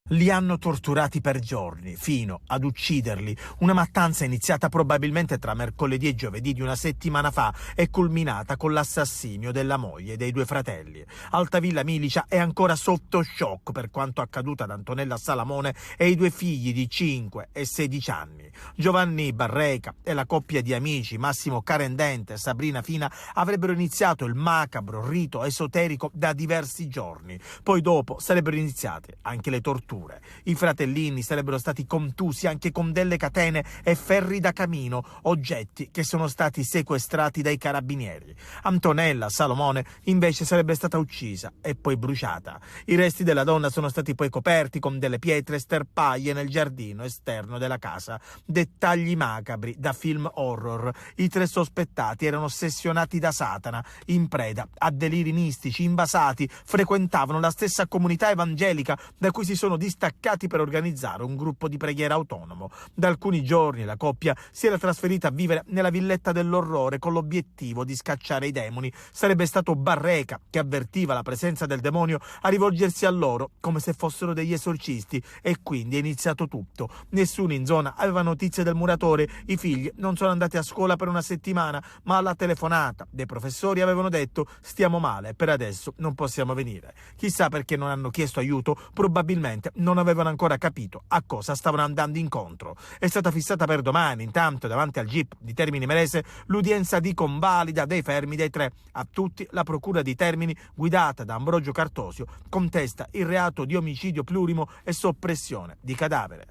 Li hanno torturati per giorni, fino ad ucciderli. Una mattanza iniziata probabilmente tra mercoledì e giovedì di una settimana fa e culminata con l'assassinio della moglie e dei due fratelli. Altavilla Milicia è ancora sotto shock per quanto accaduto ad Antonella Salamone e i due figli di 5 e 16 anni. Giovanni Barreca e la coppia di amici Massimo Carendente e Sabrina Fina avrebbero iniziato il macabro rito esoterico da diversi giorni. Poi dopo sarebbero iniziate anche le torture. I fratellini sarebbero stati contusi anche con delle catene e ferri da camino, oggetti che sono stati sequestrati dai carabinieri. Antonella Salomone invece sarebbe stata uccisa e poi bruciata. I resti della donna sono stati poi coperti con delle pietre sterpaie nel giardino esterno della casa. Dettagli macabri da film horror. I 3 sospettati erano ossessionati da Satana, in preda a deliri mistici, invasati, frequentavano la stessa comunità evangelica da cui si sono distaccati per organizzare un gruppo di preghiera autonomo. Da alcuni giorni la coppia si era trasferita a vivere nella villetta dell'orrore con l'obiettivo di scacciare i demoni. Sarebbe stato Barreca che avvertiva la presenza del demonio a rivolgersi a loro come se fossero degli esorcisti, e quindi è iniziato tutto. Nessuno in zona aveva notizie del muratore, i figli non sono andati a scuola per una settimana, ma alla telefonata dei professori avevano detto: stiamo male, per adesso non possiamo venire. Chissà perché non hanno chiesto aiuto, probabilmente non avevano ancora capito a cosa stavano andando incontro. È stata fissata per domani, intanto, davanti al GIP di Termini Imerese, l'udienza di convalida dei fermi dei 3. A tutti la procura di Termini, guidata da Ambrogio Cartosio, contesta il reato di omicidio plurimo e soppressione di cadavere.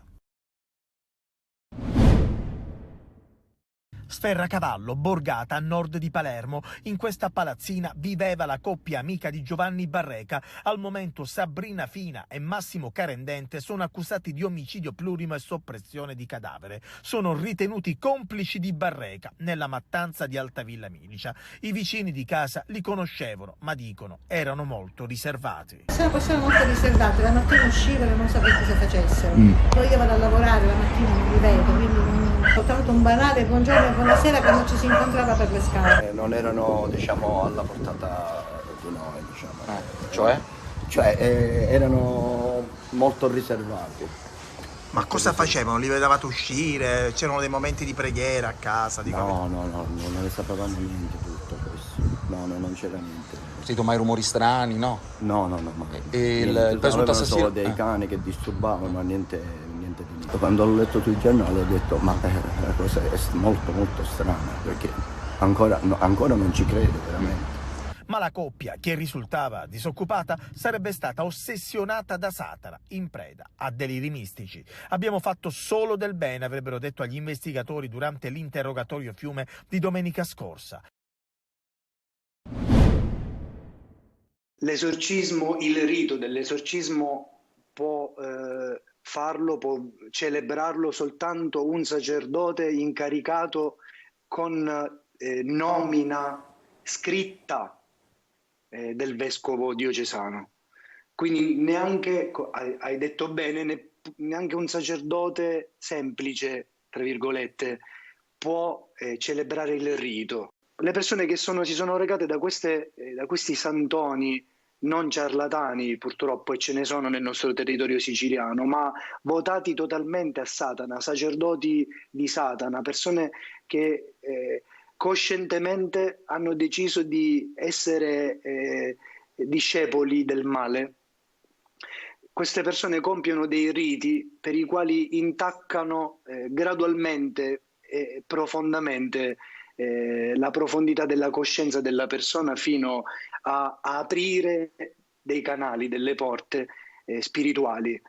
Sferracavallo, borgata a nord di Palermo. In questa palazzina viveva la coppia amica di Giovanni Barreca. Al momento Sabrina Fina e Massimo Carendente sono accusati di omicidio plurimo e soppressione di cadavere. Sono ritenuti complici di Barreca nella mattanza di Altavilla Milicia. I vicini di casa li conoscevano, ma dicono erano molto riservati. Sono persone molto riservate, la mattina uscivano e non sapevo cosa facessero. Poi io vado a lavorare, la mattina non li vedo, quindi ho trovato un banale buongiorno e buonasera quando ci si incontrava per le scale. Non erano, diciamo, alla portata di noi, diciamo. Cioè? Erano molto riservati. Ma cosa facevano? Li vedevate uscire? C'erano dei momenti di preghiera a casa? No, non ne sapevamo niente tutto questo. No, non c'era niente. Hai sentito mai rumori strani, no? No, mai. E il presunto avevano assassino? solo dei cani che disturbavano, ma niente di niente. Quando ho letto sui giornali ho detto ma la cosa è molto molto strana, perché ancora non ci credo veramente. Ma la coppia, che risultava disoccupata, sarebbe stata ossessionata da Satana, in preda a deliri mistici. Abbiamo fatto solo del bene, avrebbero detto agli investigatori durante l'interrogatorio Fiume di domenica scorsa. L'esorcismo, il rito dell'esorcismo può celebrarlo soltanto un sacerdote incaricato con nomina scritta del vescovo diocesano. Quindi neanche, hai detto bene, neanche un sacerdote semplice, tra virgolette, può celebrare il rito. Le persone che si sono recate da questi santoni non ciarlatani, purtroppo, e ce ne sono nel nostro territorio siciliano, ma votati totalmente a Satana, sacerdoti di Satana, persone che coscientemente hanno deciso di essere discepoli del male. Queste persone compiono dei riti per i quali intaccano gradualmente e profondamente la profondità della coscienza della persona, fino a aprire dei canali, delle porte spirituali.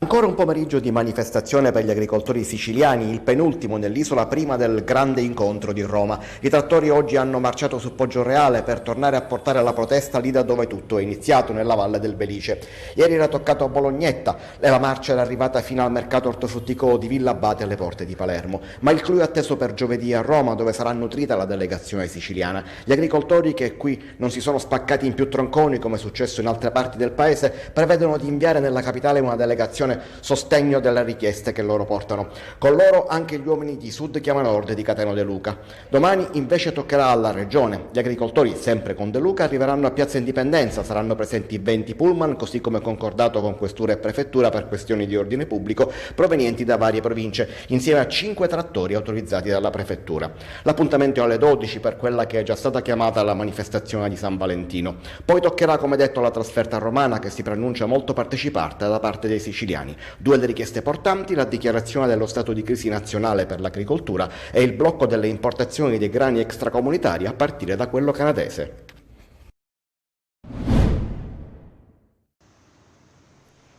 Ancora un pomeriggio di manifestazione per gli agricoltori siciliani, il penultimo nell'isola prima del grande incontro di Roma. I trattori oggi hanno marciato su Poggioreale per tornare a portare la protesta lì da dove tutto è iniziato, nella Valle del Belice. Ieri era toccato a Bolognetta e la marcia era arrivata fino al mercato ortofrutticolo di Villa Abate alle porte di Palermo. Ma il clou è atteso per giovedì a Roma, dove sarà nutrita la delegazione siciliana. Gli agricoltori, che qui non si sono spaccati in più tronconi come è successo in altre parti del paese, prevedono di inviare nella capitale una delegazione dell'opposizione sostegno delle richieste che loro portano. Con loro anche gli uomini di Sud Chiama Nord di Cateno De Luca. Domani invece toccherà alla Regione. Gli agricoltori, sempre con De Luca, arriveranno a Piazza Indipendenza, saranno presenti 20 pullman, così come concordato con questura e prefettura per questioni di ordine pubblico, provenienti da varie province, insieme a 5 trattori autorizzati dalla prefettura. L'appuntamento è alle 12 per quella che è già stata chiamata la manifestazione di San Valentino. Poi toccherà, come detto, la trasferta romana, che si preannuncia molto partecipata da parte dei siciliani. Due le richieste portanti: la dichiarazione dello stato di crisi nazionale per l'agricoltura e il blocco delle importazioni dei grani extracomunitari a partire da quello canadese.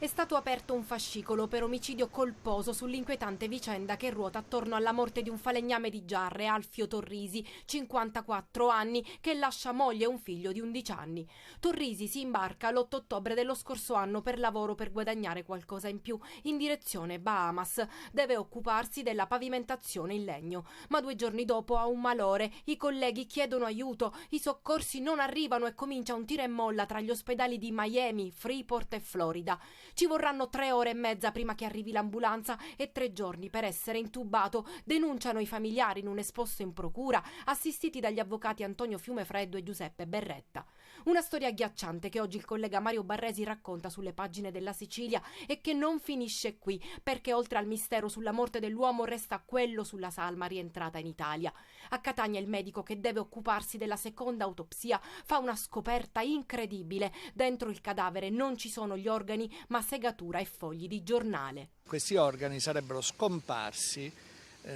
È stato aperto un fascicolo per omicidio colposo sull'inquietante vicenda che ruota attorno alla morte di un falegname di Giarre, Alfio Torrisi, 54 anni, che lascia moglie e un figlio di 11 anni. Torrisi si imbarca l'8 ottobre dello scorso anno per lavoro per guadagnare qualcosa in più in direzione Bahamas. Deve occuparsi della pavimentazione in legno, ma 2 giorni dopo ha un malore. I colleghi chiedono aiuto, i soccorsi non arrivano e comincia un tira e molla tra gli ospedali di Miami, Freeport e Florida. Ci vorranno 3 ore e mezza prima che arrivi l'ambulanza e 3 giorni per essere intubato, denunciano i familiari in un esposto in procura, assistiti dagli avvocati Antonio Fiumefreddo e Giuseppe Berretta. Una storia agghiacciante che oggi il collega Mario Barresi racconta sulle pagine della Sicilia e che non finisce qui, perché oltre al mistero sulla morte dell'uomo resta quello sulla salma rientrata in Italia. A Catania il medico che deve occuparsi della seconda autopsia fa una scoperta incredibile. Dentro il cadavere non ci sono gli organi, ma segatura e fogli di giornale. Questi organi sarebbero scomparsi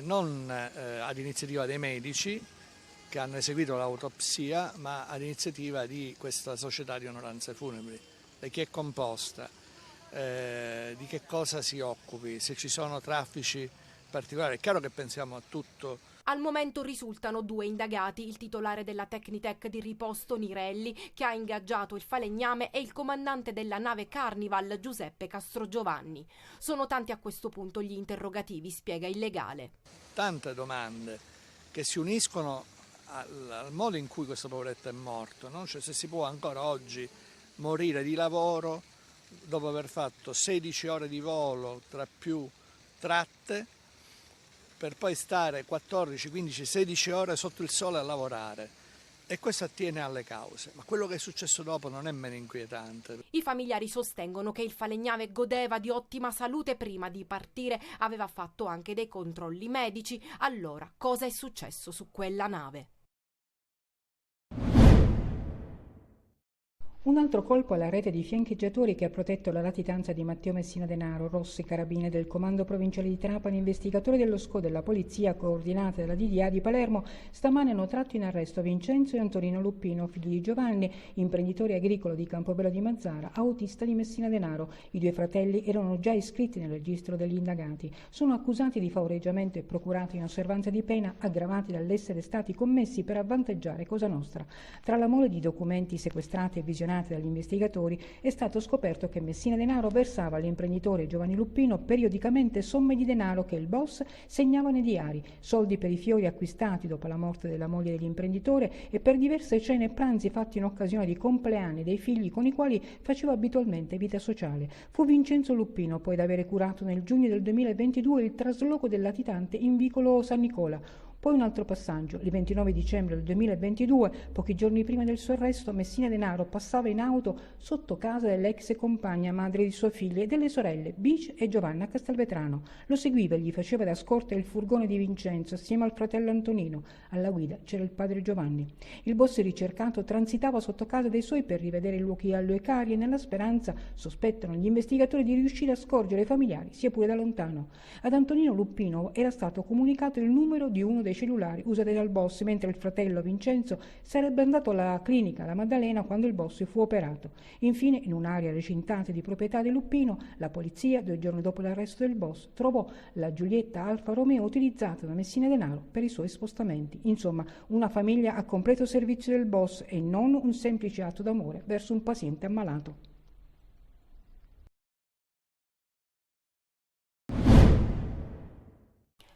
non ad iniziativa dei medici che hanno eseguito l'autopsia, ma ad iniziativa di questa società di onoranze funebri. Da chi è composta, di che cosa si occupi, se ci sono traffici particolari. È chiaro che pensiamo a tutto. Al momento risultano 2 indagati, il titolare della Tecnitec di Riposto Nirelli, che ha ingaggiato il falegname, e il comandante della nave Carnival Giuseppe Castrogiovanni. Sono tanti a questo punto gli interrogativi, spiega il legale. Tante domande che si uniscono al modo in cui questo poveretto è morto, no? Cioè, se si può ancora oggi morire di lavoro dopo aver fatto 16 ore di volo tra più tratte, per poi stare 14, 15, 16 ore sotto il sole a lavorare. E questo attiene alle cause, ma quello che è successo dopo non è meno inquietante. I familiari sostengono che il falegname godeva di ottima salute prima di partire, aveva fatto anche dei controlli medici. Allora, cosa è successo su quella nave? Un altro colpo alla rete di fiancheggiatori che ha protetto la latitanza di Matteo Messina Denaro. Rossi, carabine del Comando Provinciale di Trapani, investigatori dello SCO della Polizia, coordinate dalla DDA di Palermo, stamane hanno tratto in arresto Vincenzo e Antonino Luppino, figli di Giovanni, imprenditore agricolo di Campobello di Mazzara, autista di Messina Denaro. I 2 fratelli erano già iscritti nel registro degli indagati. Sono accusati di favoreggiamento e procurato in osservanza di pena, aggravati dall'essere stati commessi per avvantaggiare Cosa Nostra. Tra la mole di documenti sequestrati e visionati dagli investigatori è stato scoperto che Messina Denaro versava all'imprenditore Giovanni Luppino periodicamente somme di denaro che il boss segnava nei diari, soldi per i fiori acquistati dopo la morte della moglie dell'imprenditore e per diverse cene e pranzi fatti in occasione di compleanni dei figli con i quali faceva abitualmente vita sociale. Fu Vincenzo Luppino poi ad avere curato nel giugno del 2022 il trasloco del latitante in vicolo San Nicola. Poi un altro passaggio: il 29 dicembre del 2022, pochi giorni prima del suo arresto, Messina Denaro passava in auto sotto casa dell'ex compagna, madre di sua figlia, e delle sorelle Bic e Giovanna Castelvetrano. Lo seguiva e gli faceva da scorta il furgone di Vincenzo assieme al fratello Antonino. Alla guida c'era il padre Giovanni. Il boss ricercato transitava sotto casa dei suoi per rivedere i luoghi alloecari e nella speranza, sospettano gli investigatori, di riuscire a scorgere i familiari sia pure da lontano. Ad Antonino Luppino era stato comunicato il numero di uno dei cellulari usati dal boss, mentre il fratello Vincenzo sarebbe andato alla clinica La Maddalena quando il boss fu operato. Infine, in un'area recintata di proprietà di Luppino, la polizia, 2 giorni dopo l'arresto del boss, trovò la Giulietta Alfa Romeo utilizzata da Messina Denaro per i suoi spostamenti. Insomma, una famiglia a completo servizio del boss e non un semplice atto d'amore verso un paziente ammalato.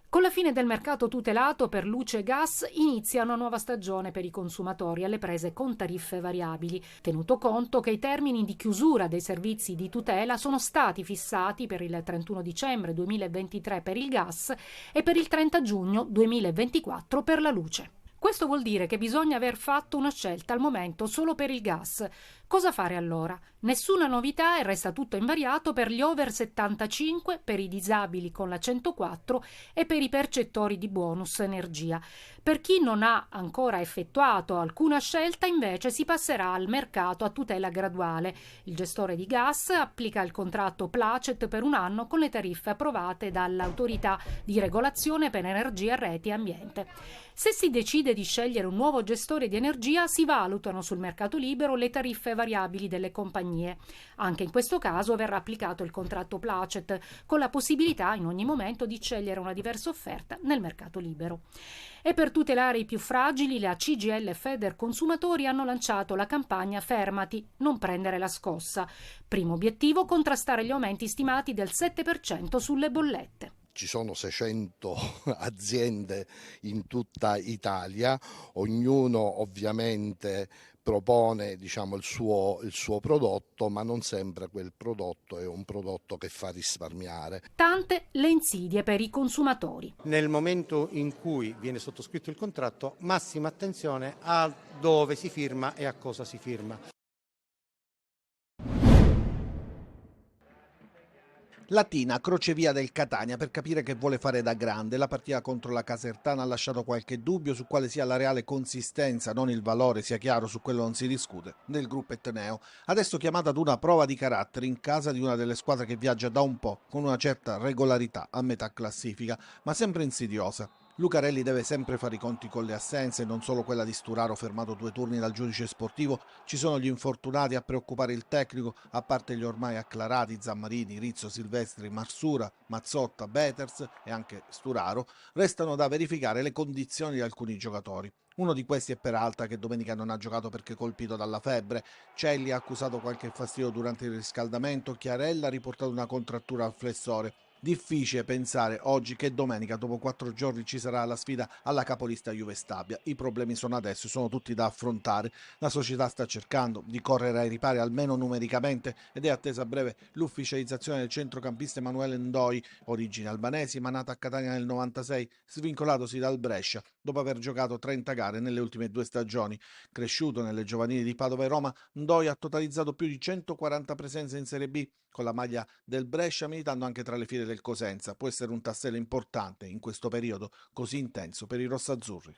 Con la fine del mercato tutelato per luce e gas inizia una nuova stagione per i consumatori alle prese con tariffe variabili, tenuto conto che i termini di chiusura dei servizi di tutela sono stati fissati per il 31 dicembre 2023 per il gas e per il 30 giugno 2024 per la luce. Questo vuol dire che bisogna aver fatto una scelta al momento solo per il gas. Cosa fare allora? Nessuna novità e resta tutto invariato per gli over 75, per i disabili con la 104 e per i percettori di bonus energia. Per chi non ha ancora effettuato alcuna scelta, invece, si passerà al mercato a tutela graduale. Il gestore di gas applica il contratto Placet per un anno con le tariffe approvate dall'Autorità di Regolazione per Energia, Reti e Ambiente. Se si decide di scegliere un nuovo gestore di energia, si valutano sul mercato libero le tariffe variabili delle compagnie. Anche in questo caso verrà applicato il contratto Placet, con la possibilità in ogni momento di scegliere una diversa offerta nel mercato libero. E per tutelare i più fragili, la CGIL e Federconsumatori hanno lanciato la campagna Fermati, non prendere la scossa. Primo obiettivo: contrastare gli aumenti stimati del 7% sulle bollette. Ci sono 600 aziende in tutta Italia, ognuno ovviamente propone, diciamo, il suo prodotto, ma non sempre quel prodotto è un prodotto che fa risparmiare. Tante le insidie per i consumatori. Nel momento in cui viene sottoscritto il contratto, massima attenzione a dove si firma e a cosa si firma. Latina, crocevia del Catania, per capire che vuole fare da grande. La partita contro la Casertana ha lasciato qualche dubbio su quale sia la reale consistenza, non il valore, sia chiaro, su quello non si discute, del gruppo etneo. Adesso chiamata ad una prova di carattere in casa di una delle squadre che viaggia da un po', con una certa regolarità a metà classifica, ma sempre insidiosa. Lucarelli deve sempre fare i conti con le assenze, non solo quella di Sturaro fermato 2 turni dal giudice sportivo. Ci sono gli infortunati a preoccupare il tecnico, a parte gli ormai acclarati Zammarini, Rizzo, Silvestri, Marsura, Mazzotta, Beters e anche Sturaro. Restano da verificare le condizioni di alcuni giocatori. Uno di questi è Peralta, che domenica non ha giocato perché colpito dalla febbre. Celli ha accusato qualche fastidio durante il riscaldamento. Chiarella ha riportato una contrattura al flessore. Difficile pensare oggi che domenica, dopo 4 giorni, ci sarà la sfida alla capolista Juve Stabia. I problemi sono adesso, sono tutti da affrontare. La società sta cercando di correre ai ripari, almeno numericamente, ed è attesa a breve l'ufficializzazione del centrocampista Emanuele Ndoi, origini albanesi, ma nato a Catania nel 96, svincolatosi dal Brescia dopo aver giocato 30 gare nelle ultime 2 stagioni. Cresciuto nelle giovanili di Padova e Roma, Ndoi ha totalizzato più di 140 presenze in Serie B con la maglia del Brescia, militando anche tra le file del Cosenza. Può essere un tassello importante in questo periodo così intenso per i rossazzurri.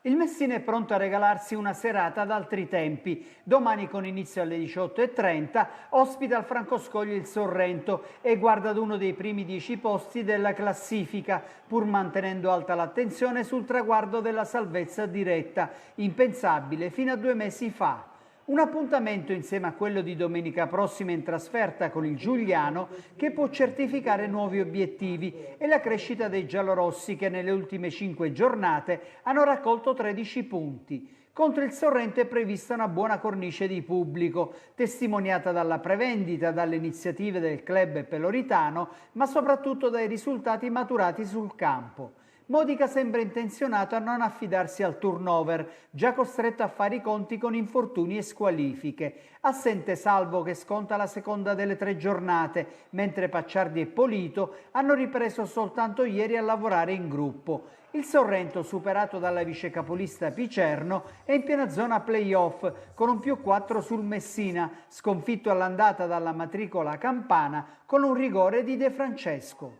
Il Messina è pronto a regalarsi una serata ad altri tempi. Domani, con inizio alle 18:30, ospita al Francoscoglio il Sorrento e guarda ad uno dei primi 10 posti della classifica, pur mantenendo alta l'attenzione sul traguardo della salvezza diretta, impensabile fino a 2 mesi fa. Un appuntamento insieme a quello di domenica prossima in trasferta con il Giuliano, che può certificare nuovi obiettivi, e la crescita dei giallorossi, che nelle ultime 5 giornate hanno raccolto 13 punti. Contro il Sorrento è prevista una buona cornice di pubblico, testimoniata dalla prevendita, dalle iniziative del club peloritano, ma soprattutto dai risultati maturati sul campo. Modica sembra intenzionato a non affidarsi al turnover, già costretto a fare i conti con infortuni e squalifiche. Assente Salvo, che sconta la seconda delle 3 giornate, mentre Pacciardi e Polito hanno ripreso soltanto ieri a lavorare in gruppo. Il Sorrento, superato dalla vicecapolista Picerno, è in piena zona play-off, con un +4 sul Messina, sconfitto all'andata dalla matricola campana con un rigore di De Francesco.